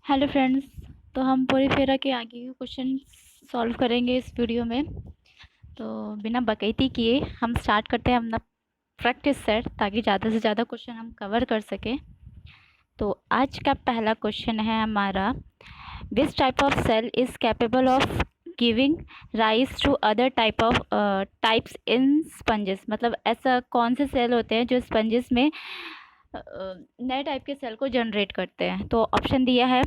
Hello friends. तो हम Porifera के आगे के क्वेश्चन सॉल्व करेंगे इस वीडियो में। तो बिना बकैती किए हम स्टार्ट करते हैं अपना प्रैक्टिस सेट, ताकि ज़्यादा से ज़्यादा क्वेश्चन हम कवर कर सकें। तो आज का पहला क्वेश्चन है हमारा, which type of cell is capable of giving rise to other types in sponges. मतलब ऐसा कौन से सेल होते हैं जो स्पंजेस में नए टाइप के सेल को जनरेट करते हैं। तो ऑप्शन दिया है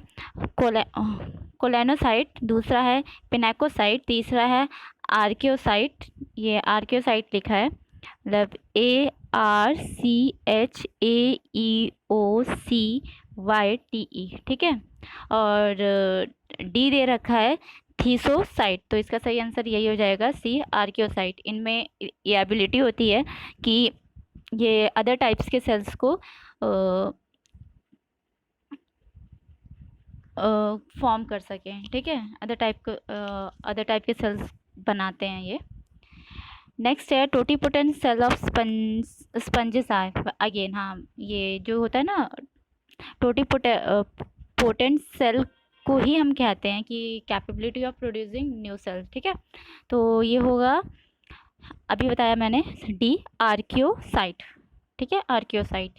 कोलेनोसाइट, दूसरा है पिनेकोसाइट, तीसरा है आर्कियोसाइट। ये आर्कियोसाइट लिखा है, मतलब ARCHAEOCYTE, ठीक है। और डी दे रखा है थीसोसाइट। तो इसका सही आंसर यही हो जाएगा, सी आर्कियोसाइट। इनमें ये एबिलिटी होती है कि ये अदर टाइप्स के सेल्स को फॉर्म कर सकें, ठीक है। अदर टाइप के सेल्स बनाते हैं ये। नेक्स्ट है totipotent cell of sponges are again. हाँ, ये जो होता है ना टोटीपोटेंट सेल को ही हम कहते हैं कि capability of producing new cell, ठीक है। तो ये होगा, अभी बताया मैंने, डी आर्कियोसाइट, ठीक है। आर्कियोसाइट,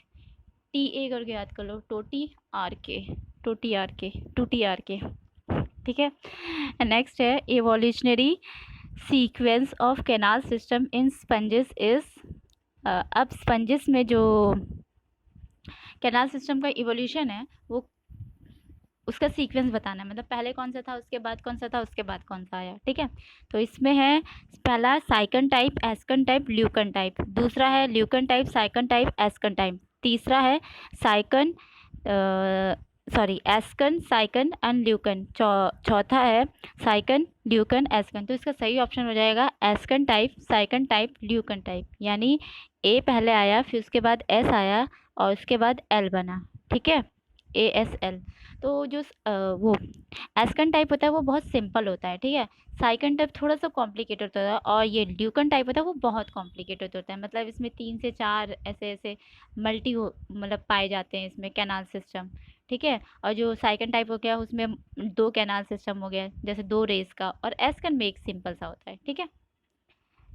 TA करके याद कर लो, टोटी आर के, ठीक है। नेक्स्ट है evolutionary sequence of canal system in sponges is. अब स्पंजेस में जो कैनाल सिस्टम का इवोल्यूशन है वो उसका सीक्वेंस बताना है, मतलब पहले कौन सा था, उसके बाद कौन सा था, उसके बाद कौन सा आया, ठीक है। तो इसमें है पहला साइकन टाइप, एस्कन टाइप, ल्यूकन टाइप, दूसरा है ल्यूकन टाइप, साइकन टाइप, एस्कन टाइप, तीसरा है साइकन एस्कन, साइकन एंड ल्यूकन, चौथा है साइकन, ल्यूकन, एस्कन। तो इसका सही ऑप्शन हो जाएगा एस्कन टाइप, साइकन टाइप, ल्यूकन टाइप। यानी ए पहले आया, फिर उसके बाद एस आया और उसके बाद एल बना, ठीक है, ASL। तो जो वो एस्कन टाइप होता है वो बहुत सिंपल होता है, ठीक है। साइकन टाइप थोड़ा सा कॉम्प्लिकेटेड होता है और ये ल्यूकन टाइप होता है वो बहुत कॉम्प्लिकेटेड होता है। मतलब इसमें 3 से 4 ऐसे ऐसे मतलब पाए जाते हैं इसमें कैनाल सिस्टम, ठीक है। और जो साइकन टाइप हो गया उसमें 2 कैनाल सिस्टम हो गया, जैसे 2 रेस का, और एस्कन में एक सिंपल सा होता है, ठीक है।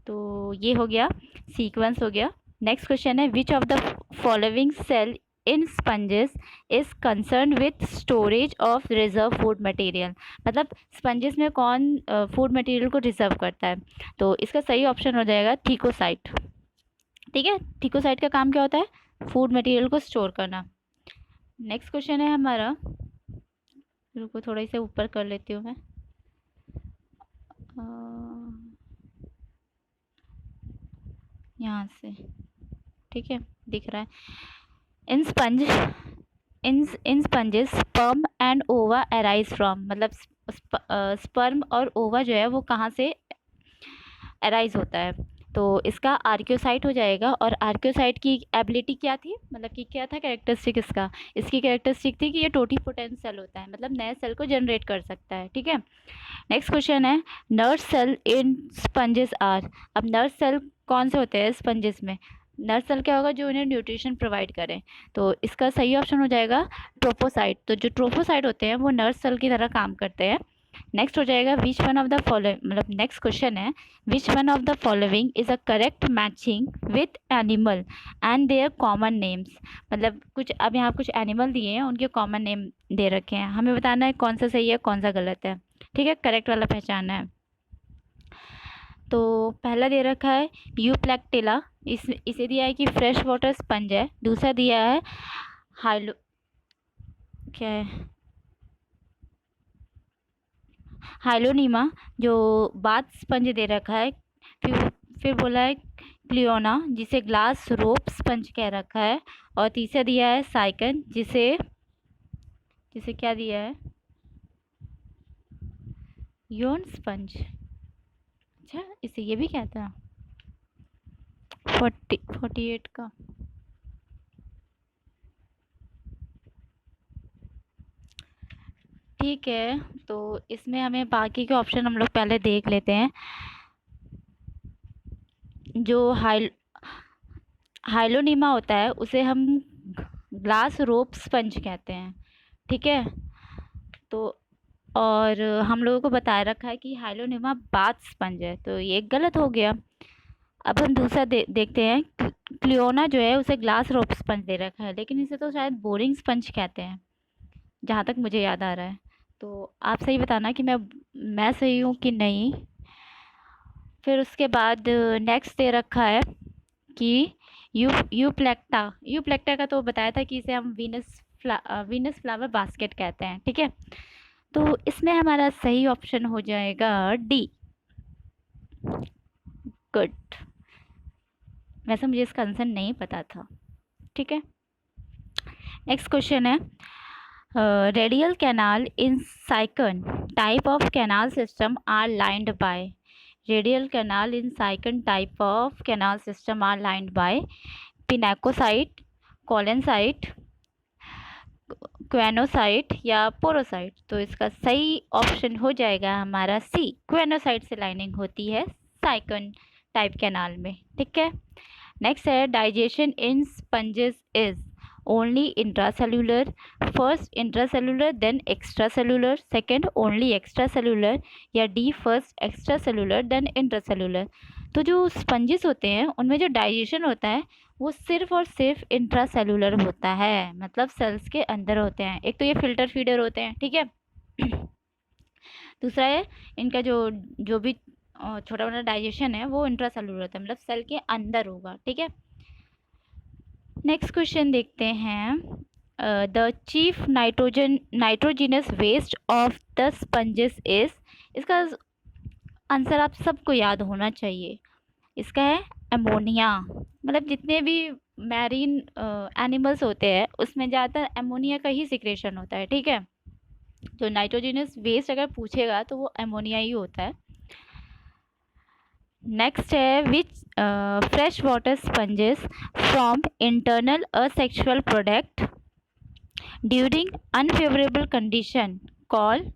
तो ये हो गया, सीक्वेंस हो गया। नेक्स्ट क्वेश्चन है, which of the following cell in sponges is concern with storage of reserve food material. मतलब स्पंजेस में कौन फूड मटेरियल को रिजर्व करता है। तो इसका सही ऑप्शन हो जाएगा थीकोसाइट, ठीक है। थीकोसाइट का काम क्या होता है, फूड मटेरियल को स्टोर करना। नेक्स्ट क्वेश्चन है हमारा, रुको थोड़ा इसे ऊपर कर लेती हूँ मैं। यहाँ से, ठीक है, दिख रहा है। In sponge in sponges sperm and ova arise from. मतलब स्पर्म और ओवा जो है वो कहाँ से अराइज होता है। तो इसका आर्कियोसाइट हो जाएगा। और आर्कियोसाइट की एबिलिटी क्या थी, मतलब कि क्या था कैरेक्टरिस्टिक इसका, इसकी कैरेक्टरिस्टिक थी कि ये टोटीपोटेंट सेल होता है, मतलब नए सेल को जनरेट कर सकता है, ठीक है। नेक्स्ट क्वेश्चन है, nerve cell in sponges are. अब नर्व सेल कौन से होते हैं स्पंजेस में। नर्व सेल क्या होगा, जो उन्हें न्यूट्रिशन प्रोवाइड करें। तो इसका सही ऑप्शन हो जाएगा ट्रोपोसाइट। तो जो ट्रोपोसाइट होते हैं वो नर्व सेल की तरह काम करते हैं। नेक्स्ट हो जाएगा, विच वन ऑफ द फॉलोइंग, मतलब नेक्स्ट क्वेश्चन है, which one of the following is a correct matching with animal and their common names. मतलब कुछ, अब यहाँ कुछ एनिमल दिए हैं, उनके कॉमन नेम दे रखे हैं, हमें बताना है कौन सा सही है कौन सा गलत है, ठीक है। करेक्ट वाला पहचानना है। तो पहला दे रखा है यूप्लेक्टिला, इसे दिया है कि फ्रेश वाटर स्पंज है। दूसरा दिया है हाइलो, क्या है, हाइलोनीमा, जो बाथ स्पंज दे रखा है। फिर बोला है क्लियोना, जिसे ग्लास रोप स्पंज कह रखा है। और तीसरा दिया है साइकन, जिसे जिसे क्या दिया है, योन स्पंज। अच्छा, इसे ये भी कहता है 48 का। ठीक है, तो इसमें हमें बाकी के ऑप्शन हम लोग पहले देख लेते हैं। जो हाइलोनीमा होता है उसे हम ग्लास रोप स्पंज कहते हैं, ठीक है। तो और हम लोगों को बताया रखा है कि हाइलोनिमा बाथ स्पंज है, तो ये गलत हो गया। अब हम दूसरा देखते हैं। क्लियोना जो है उसे ग्लास रोप स्पंज दे रखा है, लेकिन इसे तो शायद बोरिंग स्पंज कहते हैं, जहाँ तक मुझे याद आ रहा है। तो आप सही बताना कि मैं सही हूँ कि नहीं। फिर उसके बाद नेक्स्ट दे रखा है कि यूप्लेक्टा का तो बताया था कि इसे हम वीनस फ्लावर बास्केट कहते हैं, ठीक है। तो इसमें हमारा सही ऑप्शन हो जाएगा डी। गुड। वैसे मुझे इसका आंसर नहीं पता था, ठीक है। नेक्स्ट क्वेश्चन है, radial canal in Sycon type of canal system are lined by. Radial canal in Sycon type of canal system are lined by pinacocyte, collencyte, choanocyte या पोरोसाइट। तो इसका सही ऑप्शन हो जाएगा हमारा सी, क्वेनोसाइट से लाइनिंग होती है साइकन टाइप कैनाल में, ठीक है। नेक्स्ट है, digestion in sponges is only intracellular, first intracellular then extracellular, second only extracellular, या D first extracellular then intracellular. तो जो स्पंजेस होते हैं उनमें जो डाइजेशन होता है वो सिर्फ और सिर्फ इंट्रासेल्यूलर होता है, मतलब सेल्स के अंदर होते हैं। एक तो ये फिल्टर फीडर होते हैं, ठीक है। दूसरा है इनका जो जो भी छोटा मोटा डाइजेशन है वो इंट्रासेल्यूलर होता है, मतलब सेल के अंदर होगा, ठीक है। नेक्स्ट क्वेश्चन देखते हैं, the chief nitrogenous waste of the sponges is. इसका आंसर आप सबको याद होना चाहिए। इसका है अमोनिया। मतलब जितने भी मैरीन एनिमल्स होते हैं उसमें ज़्यादातर अमोनिया का ही सिक्रेशन होता है, ठीक है। तो नाइट्रोजिनस वेस्ट अगर पूछेगा तो वो अमोनिया ही होता है। नेक्स्ट है, which fresh water sponges from internal asexual product during unfavourable condition call.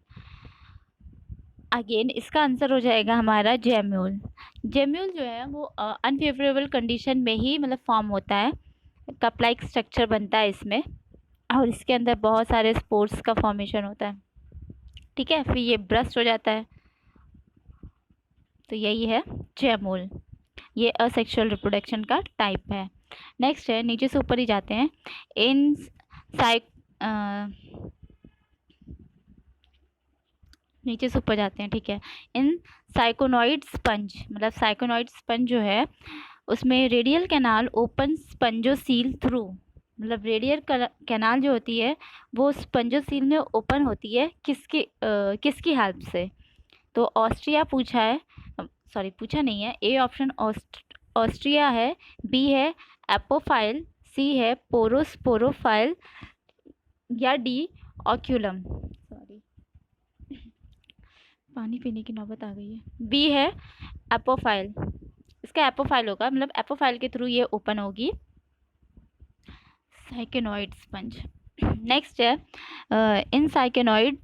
Again इसका आंसर हो जाएगा हमारा जेम्यूल। जेम्यूल जो है वो अनफेवरेबल कंडीशन में ही मतलब फॉर्म होता है, कप लाइक स्ट्रक्चर बनता है इसमें, और इसके अंदर बहुत सारे स्पोर्स का फॉर्मेशन होता है, ठीक है। फिर ये ब्रस्ट हो जाता है, तो यही है जेमूल। ये असेक्सुअल रिप्रोडक्शन का टाइप है। नेक्स्ट है, नीचे से ऊपर ही जाते हैं। इन नीचे से ऊपर जाते हैं, ठीक है। इन साइकोनॉइड स्पंज, मतलब साइकोनॉइड स्पंज जो है उसमें radial canal open spongocoel through, मतलब रेडियल कैनाल जो होती है वो स्पंजोसील में ओपन होती है, किसकी हेल्प से। तो ऑस्ट्रिया पूछा है, सॉरी पूछा नहीं है। ए ऑप्शन ऑस्ट्रिया है, बी है एपोफाइल, सी है पोरोस्पोरोफाइल, या डी ऑक्यूलम। सॉरी पानी पीने की नौबत आ गई है। बी है एपोफाइल। इसका एपोफाइल होगा, मतलब एपोफाइल के थ्रू ये ओपन होगी साइकेनॉइड स्पंज। नेक्स्ट है, in syconoid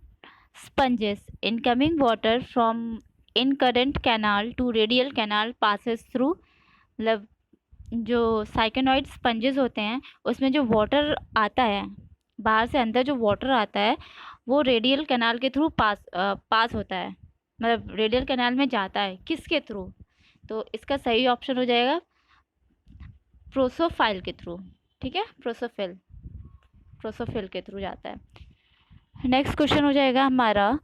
sponges incoming water from incurrent canal to radial canal passes through. मतलब जो साइकेनॉइड स्पंजेस होते हैं उसमें जो वाटर आता है, बाहर से अंदर जो वाटर आता है वो रेडियल कैनाल के थ्रू पास होता है, मतलब रेडियल कैनाल में जाता है, किसके थ्रू। तो इसका सही ऑप्शन हो जाएगा प्रोसोफाइल के थ्रू, ठीक है। प्रोसोफिल के थ्रू जाता है। नेक्स्ट क्वेश्चन हो जाएगा हमारा,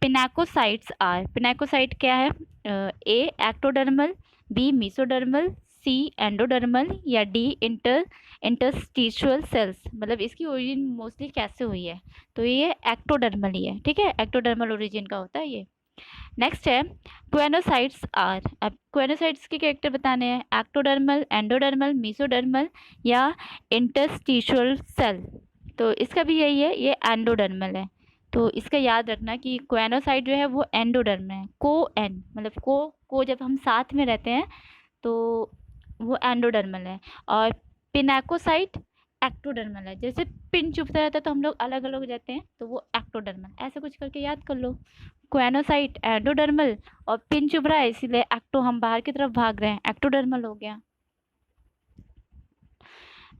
पिनाकोसाइट्स आर। पिनाकोसाइट क्या है, ए एक्टोडर्मल, बी मीसोडर्मल, सी एंडोडर्मल, या डी इंटरस्टिशियल सेल्स। मतलब इसकी ओरिजिन मोस्टली कैसे हुई है, तो ये एक्टोडर्मल ही है, ठीक है। एक्टोडर्मल ओरिजिन का होता है ये। नेक्स्ट है, क्वेनोसाइट्स आर। अब क्वेनोसाइट्स के कैरेक्टर बताने हैं, एक्टोडर्मल, एंडोडर्मल, मीसोडर्मल, या इंटरस्टिशियल सेल। तो इसका भी यही है, ये एंडोडर्मल है। तो इसका याद रखना कि क्वेनोसाइट जो है वो एंडोडर्म है, एन मतलब को जब हम साथ में रहते हैं तो वो एंडोडर्मल है, और पिनाकोसाइट एक्टोडर्मल है। जैसे पिन चुभता रहता है तो हम लोग अलग अलग हो जाते हैं, तो वो एक्टोडर्मल, ऐसे कुछ करके याद कर लो। क्वेनोसाइट एंडोडर्मल, और पिन चुभ रहा है इसीलिए एक्टो, हम बाहर की तरफ भाग रहे हैं, एक्टोडर्मल हो गया।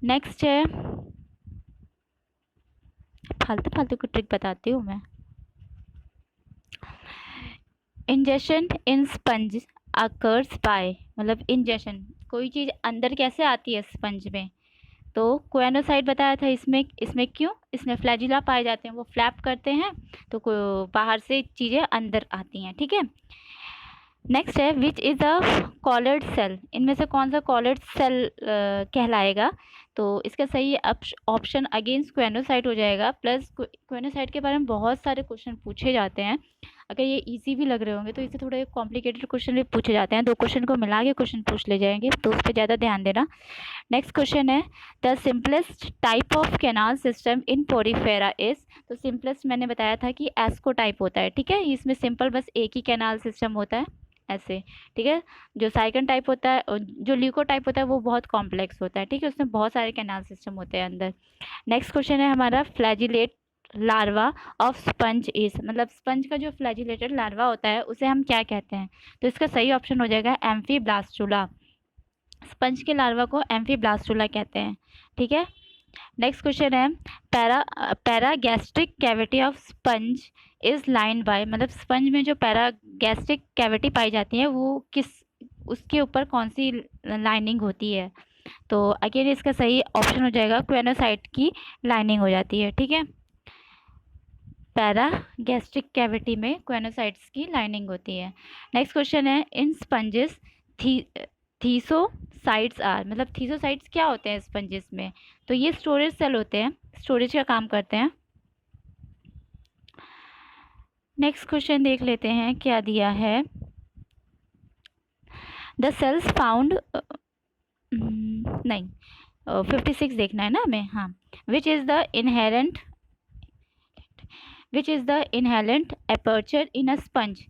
नेक्स्ट है फालतू फालतू की ट्रिक बताती हूँ मैं। Ingestion in sponge occurs by, मतलब इंजेशन कोई चीज़ अंदर कैसे आती है स्पंज में, तो कोएनोसाइट बताया था इसमें। इसमें क्यों, इसमें फ्लैजिला पाए जाते हैं, वो फ्लैप करते हैं तो बाहर से चीज़ें अंदर आती हैं, ठीक है। नेक्स्ट है which is a collared cell, इनमें से कौन सा कॉलर्ड सेल कहलाएगा, तो इसका सही ऑप्शन अगेन स्क्वेनोसाइट हो जाएगा। प्लस क्वेनोसाइट के बारे में बहुत सारे क्वेश्चन पूछे जाते हैं, अगर ये इजी भी लग रहे होंगे तो इससे थोड़े कॉम्प्लिकेटेड क्वेश्चन भी पूछे जाते हैं, 2 क्वेश्चन को मिला के क्वेश्चन पूछ ले जाएंगे, तो उस पर ज़्यादा ध्यान देना। नेक्स्ट क्वेश्चन है the simplest type of canal system in Porifera is, तो सिंपलेस्ट मैंने बताया था कि एस्को टाइप होता है, ठीक है। इसमें सिंपल बस एक ही कैनाल सिस्टम होता है ऐसे, ठीक है। जो साइकन टाइप होता है, जो ल्यूको टाइप होता है वो बहुत कॉम्प्लेक्स होता है, ठीक है, उसमें बहुत सारे कैनाल सिस्टम होते हैं अंदर। नेक्स्ट क्वेश्चन है हमारा flagellate larva of sponge is, मतलब स्पंज का जो फ्लैजिलेटेड लार्वा होता है उसे हम क्या कहते हैं, तो इसका सही ऑप्शन हो जाएगा एम्फीब्लास्टुला। स्पंज के लार्वा को एम्फीब्लास्टुला कहते हैं, ठीक है। नेक्स्ट क्वेश्चन है paragastric cavity of sponge is line by, मतलब स्पंज में जो पैरागैस्ट्रिक कैविटी पाई जाती है वो किस, उसके ऊपर कौन सी लाइनिंग होती है, तो अगेन इसका सही ऑप्शन हो जाएगा क्वेनोसाइट की लाइनिंग हो जाती है, ठीक है। पैरागैस्ट्रिक कैविटी में क्वेनोसाइट्स की लाइनिंग होती है। नेक्स्ट क्वेश्चन है इन स्पंजेस थीसोसाइट्स आर, मतलब थीसोसाइट्स क्या होते हैं स्पंजेस में, तो ये स्टोरेज सेल होते हैं, स्टोरेज का काम करते हैं। नेक्स्ट क्वेश्चन देख लेते हैं क्या दिया है। द सेल्स फाउंड, नहीं 56 देखना है ना हमें, हाँ। Which is the inhalant aperture in a sponge,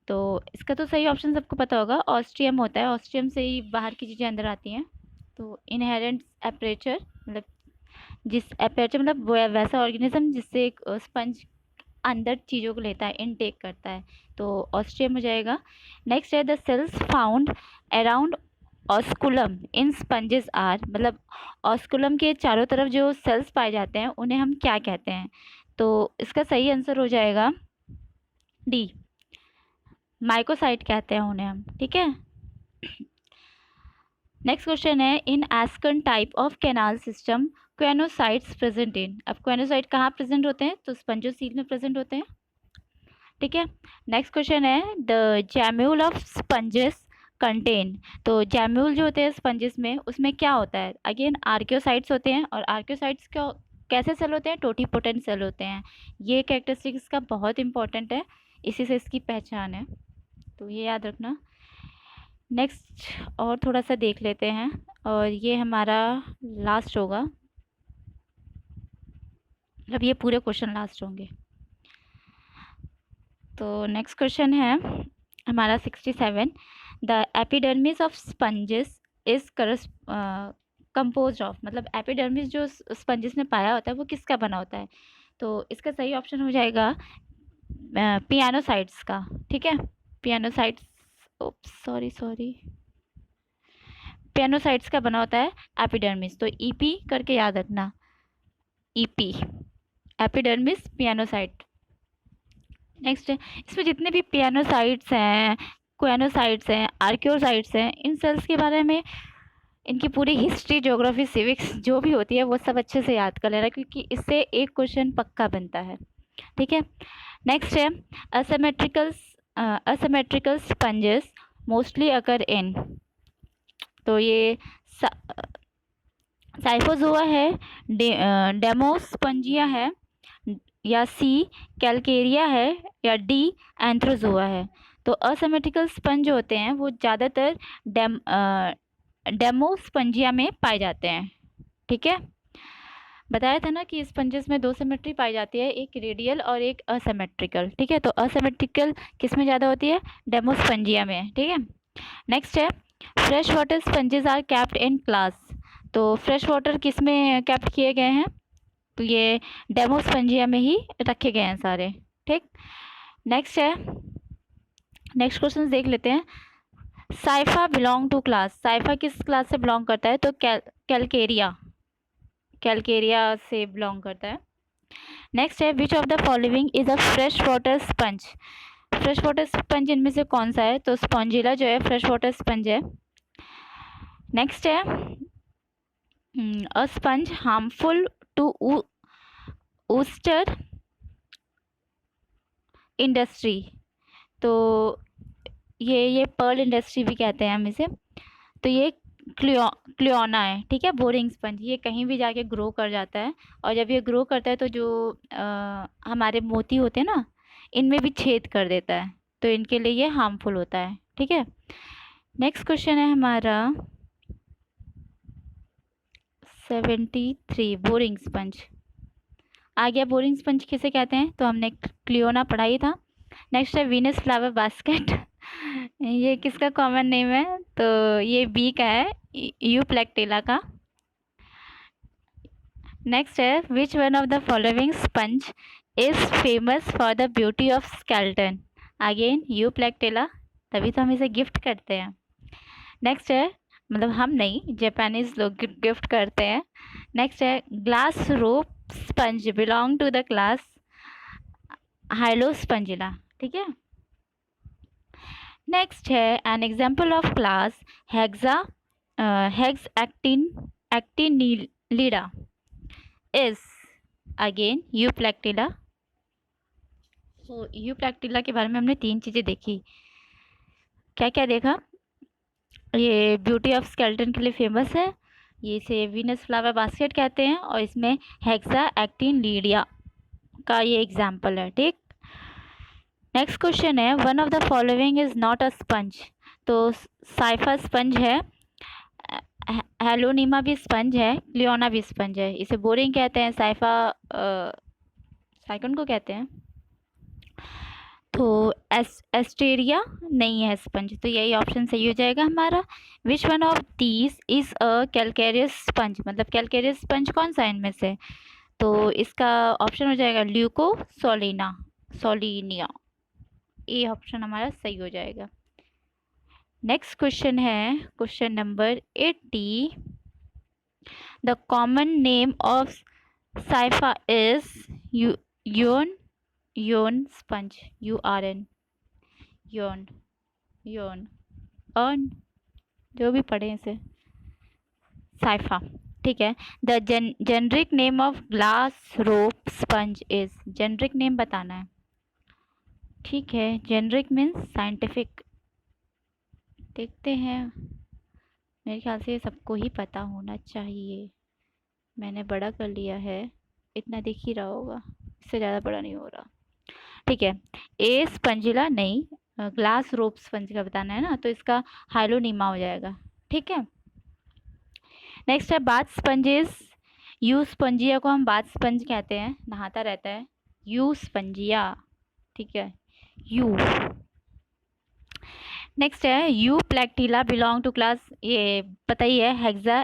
तो इसका तो सही ऑप्शन सबको पता होगा, ऑस्ट्रियम होता है, ऑस्ट्रियम से ही बाहर की चीज़ें अंदर आती हैं। तो इनहेरेंट एपरेचर, मतलब जिस एपरेचर मतलब वैसा ऑर्गेनिज्म जिससे एक स्पंज अंदर चीज़ों को लेता है, इनटेक करता है, तो ऑस्ट्रियम हो जाएगा। नेक्स्ट है the cells found around osculum in sponges are, मतलब ऑस्कुलम के चारों तरफ जो सेल्स पाए जाते हैं उन्हें हम क्या कहते हैं, तो इसका सही आंसर हो जाएगा डी, माइकोसाइट कहते हैं उन्हें हम, ठीक है। नेक्स्ट क्वेश्चन है in ascon type of canal system choanocytes present in, अब क्वेनोसाइट कहाँ प्रेजेंट होते हैं, तो स्पंजोसील में प्रेजेंट होते हैं, ठीक है। नेक्स्ट क्वेश्चन है द जैम्यूल ऑफ स्पंजेस कंटेन, तो जैम्यूल जो होते हैं स्पंजेस में उसमें क्या होता है, अगेन आर्कियोसाइट्स होते हैं, और आर्कियोसाइट्स क्या कैसे सेल होते हैं, टोटीपोटेंट सेल होते हैं, ये कैरेक्टरिस्टिक्स का बहुत इंपॉर्टेंट है, इसी से इसकी पहचान है, तो ये याद रखना। नेक्स्ट और थोड़ा सा देख लेते हैं, और ये हमारा लास्ट होगा, मतलब ये पूरे क्वेश्चन लास्ट होंगे। तो नेक्स्ट क्वेश्चन है हमारा 67, the epidermis of sponges is compose of, मतलब एपिडर्मिस जो स्पंजेस में पाया होता है वो किसका बना होता है, तो इसका सही ऑप्शन हो जाएगा पियानोसाइट्स का, ठीक है। पियानोसाइट्स, सॉरी पियानोसाइट्स का बना होता है एपिडर्मिस, तो ईपी करके याद रखना, ईपी एपिडर्मिस पियानोसाइट। नेक्स्ट इसमें जितने भी पियानोसाइट्स हैं, क्वेनोसाइट्स हैं, आर्कियोसाइट्स हैं, इन सेल्स के बारे में इनकी पूरी हिस्ट्री, ज्योग्राफी, सिविक्स जो भी होती है वो सब अच्छे से याद कर लेना, क्योंकि इससे एक क्वेश्चन पक्का बनता है, ठीक है। नेक्स्ट है असिमेट्रिकल स्पंजेस मोस्टली अकर इन, तो ये साइफोजोआ है, डेमोस्पंजिया है, या सी कैलकेरिया है, या डी एंथ्रोजोआ है, तो असिमेट्रिकल स्पंज होते हैं वो ज़्यादातर डेमोस्पंजिया में पाए जाते हैं, ठीक है। बताया था ना कि स्पंजेस में 2 सिमेट्री पाई जाती है, एक रेडियल और एक असिमेट्रिकल, ठीक है, तो असिमेट्रिकल किस में ज़्यादा होती है, डेमोस्पंजिया में, ठीक है। नेक्स्ट है fresh water sponges are kept in class, तो फ्रेश वाटर किस में कैप्ड किए गए हैं, तो ये डेमोस्पंजिया में ही रखे गए हैं सारे, ठीक। नेक्स्ट है, नेक्स्ट क्वेश्चन देख लेते हैं। Scypha belong to class, Scypha किस क्लास से बिलोंग करता है, तो कैलकेरिया से बिलोंग करता है। नेक्स्ट है which of the following is a fresh water sponge. Fresh water sponge इनमें से कौन सा है, तो स्पॉन्जिला जो है फ्रेश वाटर स्पंज है। नेक्स्ट है a sponge harmful to oyster industry, तो ये पर्ल इंडस्ट्री भी कहते हैं हम इसे। तो ये क्लियोना है, ठीक है, बोरिंग स्पंज, ये कहीं भी जाके ग्रो कर जाता है, और जब ये ग्रो करता है तो जो हमारे मोती होते हैं ना, इनमें भी छेद कर देता है, तो इनके लिए ये हार्मफुल होता है, ठीक है। नेक्स्ट क्वेश्चन है हमारा 73, बोरिंग स्पंज। आ गया, बोरिंग स्पंज किसे कहते हैं, तो हमने क्लियोना पढ़ा ही था। नेक्स्ट है वीनस फ्लावर बास्केट ये किसका कॉमन नेम है, तो ये बी का है, यूप्लेक्टिला का। नेक्स्ट है which one of the following sponge is famous for the beauty of skeleton, again Euplectella, तभी तो हम इसे गिफ्ट करते हैं। नेक्स्ट है, मतलब हम नहीं, जापानीज लोग गिफ्ट करते हैं। नेक्स्ट है glass rope sponge belong to the class Hyalospongiae, ठीक है। नेक्स्ट है an example of class hexa Hexactinellida is again Euplectella. तो यूप्लेक्टिला के बारे में हमने 3 चीज़ें देखी। क्या क्या देखा, ये ब्यूटी ऑफ स्केल्टन के लिए फेमस है, ये इसे वीनस फ्लावर बास्केट कहते हैं, और इसमें हेक्सा एक्टिनिलिडा का ये एग्जाम्पल है, ठीक। नेक्स्ट क्वेश्चन है one of the following is not a sponge, तो साइफा स्पंज है, हेलोनीमा भी स्पंज है, क्लियोना भी स्पंज है, इसे बोरिंग कहते हैं, साइफा साइकन को कहते हैं। तो एस्टेरिया नहीं है स्पंज, तो यही ऑप्शन सही हो जाएगा हमारा। विच one of these is a calcareous sponge, मतलब कैलकेरियस स्पंज कौन सा है इनमें से, तो इसका ऑप्शन हो जाएगा ल्यूको सोलिनिया, ये ऑप्शन हमारा सही हो जाएगा। नेक्स्ट क्वेश्चन है question number 80, the common name of Scypha is urn sponge, URN, urn urn, जो भी पढ़े इसे, साइफा, ठीक है। The generic name of glass rope sponge is, generic name बताना है, ठीक है, जेनरिक मीन्स साइंटिफिक। देखते हैं, मेरे ख्याल से सबको ही पता होना चाहिए, मैंने बड़ा कर लिया है, इतना दिख ही रहा होगा, इससे ज़्यादा बड़ा नहीं हो रहा, ठीक है। ए स्पंजिला नहीं, ग्लास रोप स्पंज का बताना है ना, तो इसका हाइलोनीमा हो जाएगा, ठीक है। नेक्स्ट है बाथ स्पंजेस, यू स्पंजिया को हम बाथ स्पंज कहते हैं, नहाता रहता है, यू स्पंजिया, ठीक है, यू। नेक्स्ट है यू प्लेक्टिला बिलोंग टू क्लास, ये पता ही है, हेक्सा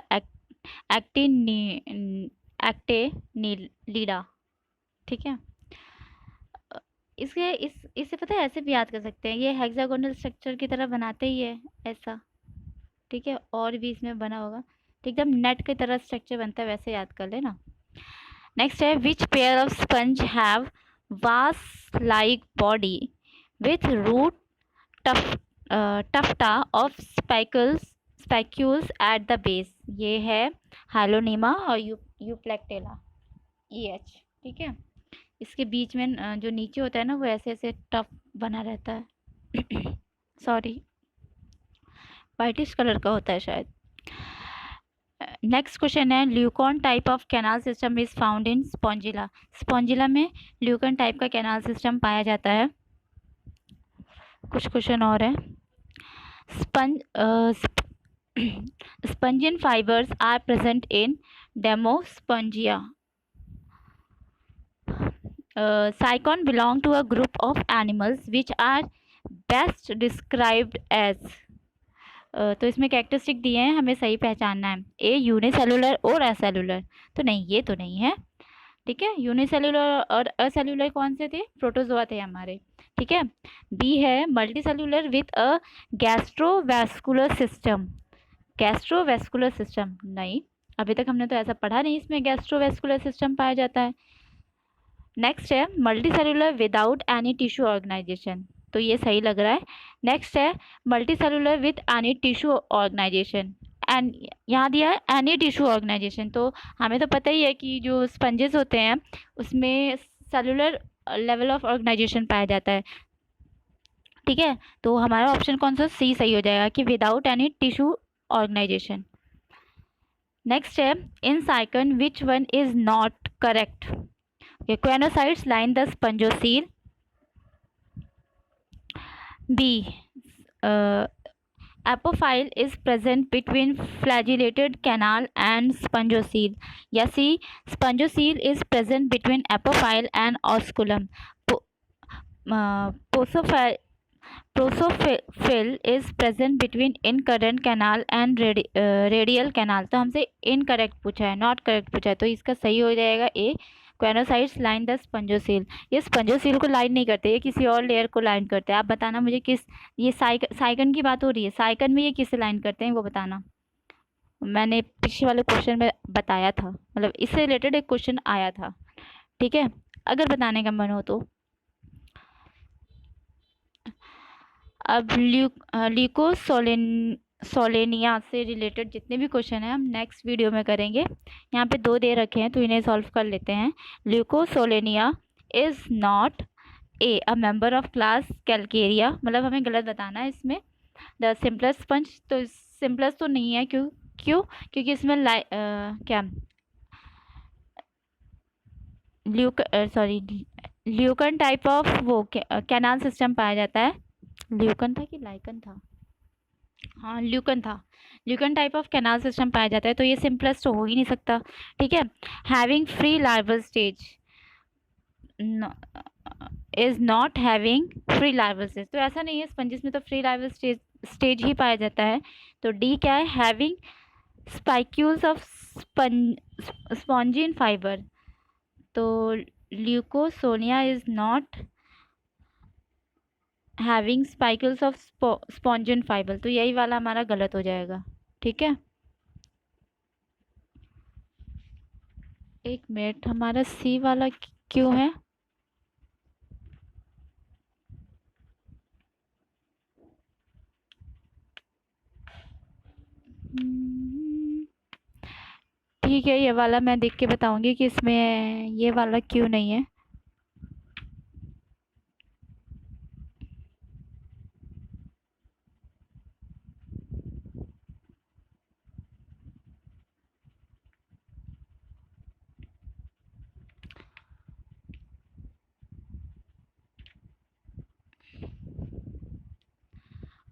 एक्टिनिलिडा, ठीक है। इससे पता है ऐसे भी याद कर सकते हैं, ये हेक्सागोनल स्ट्रक्चर की तरह बनाते ही है ऐसा, ठीक है, और भी इसमें बना होगा, तो एकदम नेट की तरह स्ट्रक्चर बनता है, वैसे याद कर लेना। नेक्स्ट है which pair of sponge have vase like body with root tufts of spicules at the base, ये है हाइलोनीमा और यूप्लेक्टिला, EH, ठीक है। इसके बीच में जो नीचे होता है ना, वो ऐसे ऐसे टफ बना रहता है सॉरी, वाइटिश कलर का होता है शायद। नेक्स्ट क्वेश्चन है leucon type of canal system is found in Spongilla, Spongilla में ल्यूकॉन टाइप का कैनाल सिस्टम पाया जाता है। कुछ क्वेश्चन और है, spongin fibres are present in Demospongiae, Sycon belong to a group of animals which are best described as, तो इसमें कैरेक्टरिस्टिक दिए हैं, हमें सही पहचानना है, ए यूनिसेलुलर और असेलुलर, तो नहीं, ये तो नहीं है, ठीक है। यूनिसेलुलर और असेलुलर कौन से थे, प्रोटोजोआ थे हमारे, ठीक है। बी है multicellular with a gastrovascular system, gastrovascular system नहीं, अभी तक हमने तो ऐसा पढ़ा नहीं इसमें गैस्ट्रोवैस्कुलर सिस्टम पाया जाता है। नेक्स्ट है multicellular without any tissue organisation, तो ये सही लग रहा है। नेक्स्ट है multicellular with any tissue organisation, and यहाँ दिया है एनी टिश्यू ऑर्गेनाइजेशन, तो हमें तो पता ही है कि जो स्पंजेस होते हैं उसमें सेलुलर लेवल ऑफ ऑर्गेनाइजेशन पाया जाता है, ठीक है। तो हमारा ऑप्शन कौन सा, सी सही हो जाएगा कि without any tissue organisation. Next है in Sycon which one is not correct, choanocytes line the spongocoel, B apophyll is present between flagellated canal and spongocele, या C spongocele is present between apophyll and osculum, prosopyle is present between incurrent canal and radial canal, तो हमसे incorrect पूछा है, not correct पूछा है, तो इसका सही हो जाएगा ए, क्वेनोसाइट्स लाइन द स्पंजोसील। ये स्पंजोसील को लाइन नहीं करते, ये किसी और लेयर को लाइन करते हैं। आप बताना मुझे किस, ये साइकन की बात हो रही है, साइकन में ये किसे लाइन करते हैं वो बताना। मैंने पिछले वाले क्वेश्चन में बताया था, मतलब इससे रिलेटेड एक क्वेश्चन आया था, ठीक है, अगर बताने का मन हो तो। अब ल्यूकोसोलेनिया से रिलेटेड जितने भी क्वेश्चन हैं हम नेक्स्ट वीडियो में करेंगे। यहाँ पे 2 दे रखे हैं तो इन्हें सॉल्व कर लेते हैं। Leucosolenia is not a a member of class Calcarea, मतलब हमें गलत बताना है इसमें। द सिंपलेस्ट स्पंज, तो सिंपलेस्ट तो नहीं है, क्यों क्योंकि इसमें क्या ल्यूकन टाइप ऑफ वो कैनाल सिस्टम पाया जाता है। ल्यूकन था कि लाइकन था, हाँ ल्यूकन था, ल्यूकन टाइप ऑफ कैनाल सिस्टम पाया जाता है, तो ये सिंपलेस्ट तो हो ही नहीं सकता, ठीक है। Having free larval stage is not having free larval stage, तो ऐसा नहीं है, स्पंजिस में तो फ्री लार्वल स्टेज ही पाया जाता है। तो डी क्या है, having spicules of spongin fibre, तो Leucosolenia is not having spicules of spongin fibre, तो यही वाला हमारा गलत हो जाएगा, ठीक है। एक मिनट, हमारा सी वाला क्यों है, ठीक है, ये वाला मैं देख के बताऊंगी कि इसमें ये वाला क्यों नहीं है।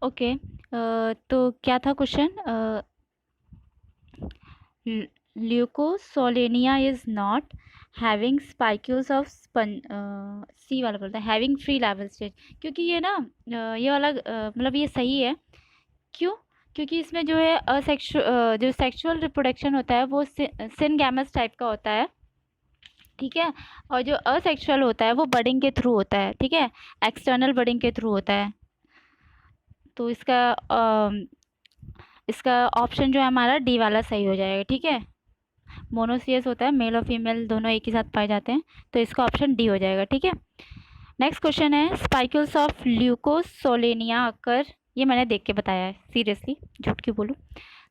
ओके, तो क्या था question, Leucosolenia is not having spicules of C वाला बोलता है हैविंग फ्री लार्वल स्टेज, क्योंकि ये ना ये वाला मतलब ये सही है, क्यों, क्योंकि इसमें जो है जो सेक्सुअल रिप्रोडक्शन होता है वो सिनगैमस टाइप का होता है, ठीक है, और जो असेक्सुअल होता है वो बडिंग के थ्रू होता है, ठीक है, एक्सटर्नल बडिंग के थ्रू होता है। तो इसका ऑप्शन जो है हमारा डी वाला सही हो जाएगा, ठीक है। मोनोसियस होता है, मेल और फीमेल दोनों एक ही साथ पाए जाते हैं, तो इसका ऑप्शन डी हो जाएगा, ठीक है। नेक्स्ट क्वेश्चन है स्पाइकल्स ऑफ ल्यूकोसोलेनिया अकर, ये मैंने देख के बताया है, सीरियसली झूठ क्यों बोलूँ।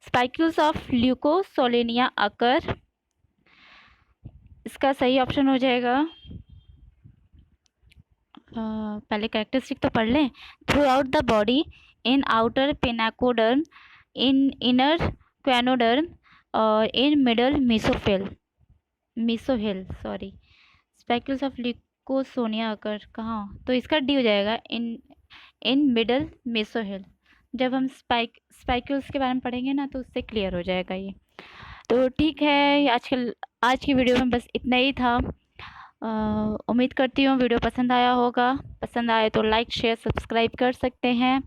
स्पाइकल्स ऑफ ल्यूकोसोलेनिया अकर, इसका सही ऑप्शन हो जाएगा, पहले कैरेक्टरिस्टिक तो पढ़ लें। Throughout the body, in outer pinacoderm, in inner choanoderm और in middle mesohyl sorry. Spicules of Leucosolenia occur कहाँ, तो इसका डी हो जाएगा, इन मिडल मीसोहिल। जब हम स्पाइक्यूल्स के बारे में पढ़ेंगे ना तो उससे क्लियर हो जाएगा ये। तो ठीक है, आज की वीडियो में बस इतना ही था। उम्मीद करती हूँ वीडियो पसंद आया होगा, पसंद आए तो लाइक शेयर सब्सक्राइब कर सकते हैं।